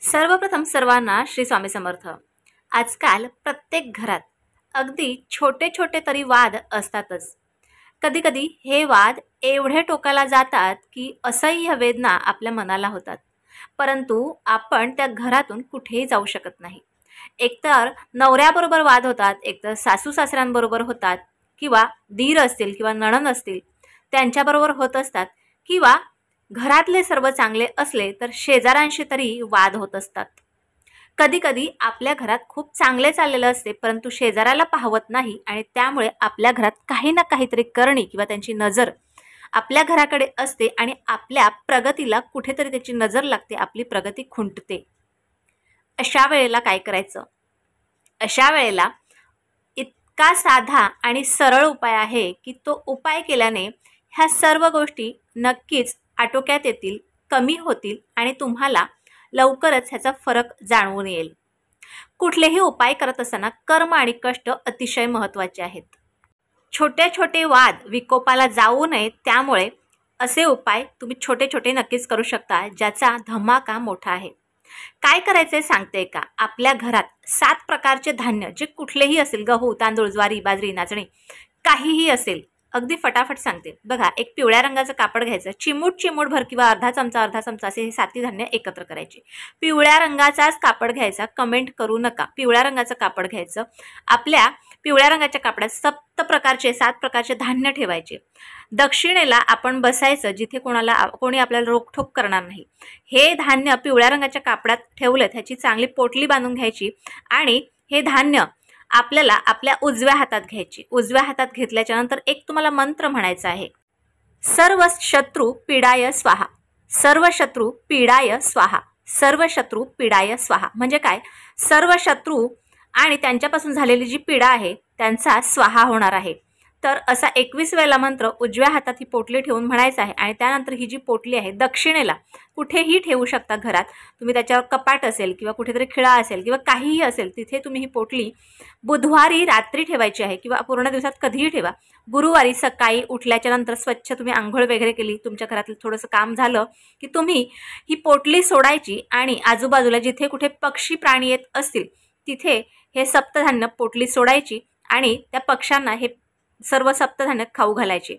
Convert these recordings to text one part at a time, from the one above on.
सर्वप्रथम सर्वांना श्री स्वामी समर्थ। आजकाल प्रत्येक घरात अगदी छोटे छोटे तरी वाद असतातच। कधी कधी हे वाद एवढे टोकाला जातात की असह्य वेदना आपल्या मनाला होतात, परंतु आपण त्या घरातून कुठेही जाऊ शकत नाही। एकतर नवऱ्याबरोबर वाद होतात, एकतर सासू सासऱ्यांबरोबर होतात, किंवा दीर असतील किंवा नणंद असतील त्यांच्याबरोबर होत असतात, किंवा घरातले सर्व चांगले असले तर शेजाऱ्यांशी तरी वाद होत असतात। कधी कधी आपल्या घरात खूप चांगले चाललेलं असते, परंतु शेजाऱ्याला पाहवत नाही आणि त्यामुळे आपल्या घरात काही ना काहीतरी करणी किंवा त्यांची नजर आपल्या घराकडे असते आणि आपल्या प्रगतीला कुठेतरी त्याची नजर लागते, आपली प्रगती खुंटते। अशा वेळेला काय करायचं? अशा वेळेला इतका साधा आणि सरळ उपाय आहे की तो उपाय केल्याने ह्या सर्व गोष्टी नक्कीच आटोक्यात येतील, कमी होतील आणि तुम्हाला लवकरच ह्याचा फरक जाणवून येईल। कुठलेही उपाय करत असताना कर्म आणि कष्ट अतिशय महत्त्वाचे आहेत। छोटे छोटे वाद विकोपाला जाऊ नये, त्यामुळे असे उपाय तुम्ही छोटे छोटे नक्कीच करू शकता, ज्याचा धमाका मोठा आहे। काय करायचे सांगते का? आपल्या घरात 7 प्रकारचे धान्य, जे कुठलेही असेल, गहू, तांदूळ, ज्वारी, बाजरी, नाचणी, काहीही असेल, अगदी फटाफट सांगते बघा। एक पिवळ्या रंगाचं कापड घ्यायचं, चिमूट भर किंवा अर्धा चमचा असे हे 7 धान्य एकत्र करायचे। पिवळ्या रंगाचाच कापड घ्यायचा, कमेंट करू नका। पिवळ्या रंगाचं कापड घ्यायचं, आपल्या पिवळ्या रंगाच्या कापडात 7 प्रकारचे धान्य ठेवायचे। दक्षिणेला आपण बसायचं, जिथे कोणी आपल्याला रोकठोक करणार नाही। हे धान्य पिवळ्या रंगाच्या कापडात ठेवलं, ह्याची चांगली पोटली बांधून घ्यायची आणि हे धान्य आपल्याला आपल्या उजव्या हातात घ्यायची। उजव्या हातात घेतल्याच्या नंतर एक तुम्हाला मंत्र म्हणायचा आहे, सर्व शत्रू पीडाय स्वाहा, सर्व शत्रू पीडाय स्वाहा, सर्व शत्रू पीडाय स्वाहा। म्हणजे काय? सर्व शत्रू आणि त्यांच्यापासून झालेली जी पीडा आहे त्यांचा स्वाहा होणार आहे। तर असा 21 वेळेला मंत्र उजव्या हातात ही पोटली ठेवून म्हणायचा आहे आणि त्यानंतर ही जी पोटली आहे दक्षिणेला कुठेही ठेवू शकता घरात। तुम्ही त्याच्यावर कपाट असेल किंवा कुठेतरी खिळा असेल किंवा काहीही असेल, तिथे तुम्ही ही पोटली बुधवारी रात्री ठेवायची आहे किंवा पूर्ण दिवसात कधीही ठेवा। गुरुवारी सकाळी उठल्याच्या नंतर स्वच्छ तुम्ही आंघोळ वगैरे केली, तुमच्या घरातलं थोडंसं काम झालं की तुम्ही ही पोटली सोडायची आणि आजूबाजूला जिथे कुठे पक्षी प्राणी येत असतील तिथे हे सप्तधान्य पोटली सोडायची आणि त्या पक्ष्यांना हे सर्व सप्तधान्य खाऊ घालायचे।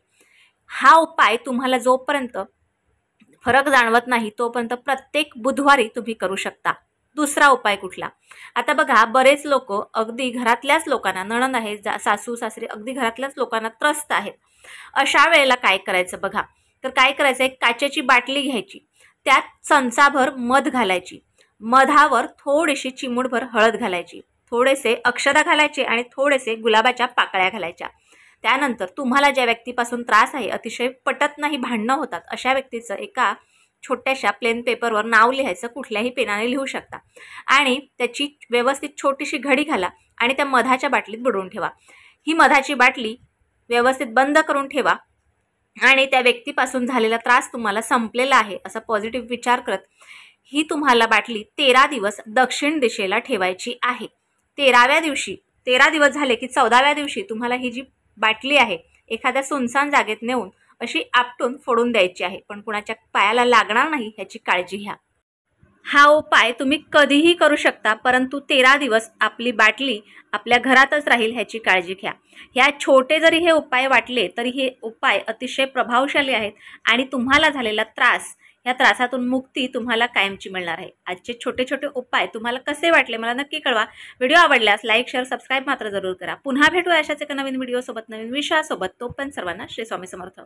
हा उपाय तुम्हाला जोपर्यंत फरक जाणवत नाही तोपर्यंत प्रत्येक बुधवारी तुम्ही करू शकता। दुसरा उपाय कुठला? आता बघा, बरेच लोक अगदी घरातल्याच लोकांना, नणंद आहे, सासू सासरे, अगदी घरातल्याच लोकांना त्रस्त आहेत। अशा वेळेला काय करायचं बघा, तर काय करायचं, एक काचेची बाटली घ्यायची, त्यात चमचाभर मध घालायची, मधावर थोडीशी चिमूटभर हळद घालायची, थोडेसे अक्षता घालायचे आणि थोडेसे गुलाबाच्या पाकळ्या घालायच्या। त्यानंतर तुम्हाला ज्या व्यक्तीपासून त्रास आहे, अतिशय पटत नाही, भांडणं होतात, अशा व्यक्तीचं एका छोट्याशा प्लेन पेपरवर नाव लिहायचं, कुठल्याही पेनाने लिहू शकता, आणि त्याची व्यवस्थित छोटीशी घडी घाला आणि त्या मधाच्या बाटलीत बुडवून ठेवा। ही मधाची बाटली व्यवस्थित बंद करून ठेवा आणि त्या व्यक्तीपासून झालेला त्रास तुम्हाला संपलेला आहे असा पॉझिटिव्ह विचार करत ही तुम्हाला बाटली 13 दिवस दक्षिण दिशेला ठेवायची आहे। 13 दिवस झाले की 14व्या दिवशी तुम्हाला ही जी बाटली आहे एखाद्या सुनसान जागेत नेऊन अशी आपटून फोडून द्यायची आहे, पण कुणाच्या पायाला लागणार नाही ह्याची काळजी घ्या। हा उपाय तुम्ही कधीही करू शकता, परंतु 13 दिवस आपली बाटली आपल्या घरातच राहील ह्याची काळजी घ्या। ह्या छोटे जरी हे उपाय वाटले तरी हे उपाय अतिशय प्रभावशाली आहेत आणि तुम्हाला झालेला त्रास, या त्रासातून मुक्ती तुम्हाला कायमची मिळणार आहे। आजचे छोटे छोटे उपाय तुम्हाला कसे वाटले मला नक्की कळवा। व्हिडिओ आवडल्यास लाईक, शेअर, सबस्क्राईब मात्र जरूर करा। पुन्हा भेटू अशाच एका नवीन व्हिडिओ सोबत, नवीन विषयासोबत। तोपर्यंत सर्वांना श्री स्वामी समर्थ।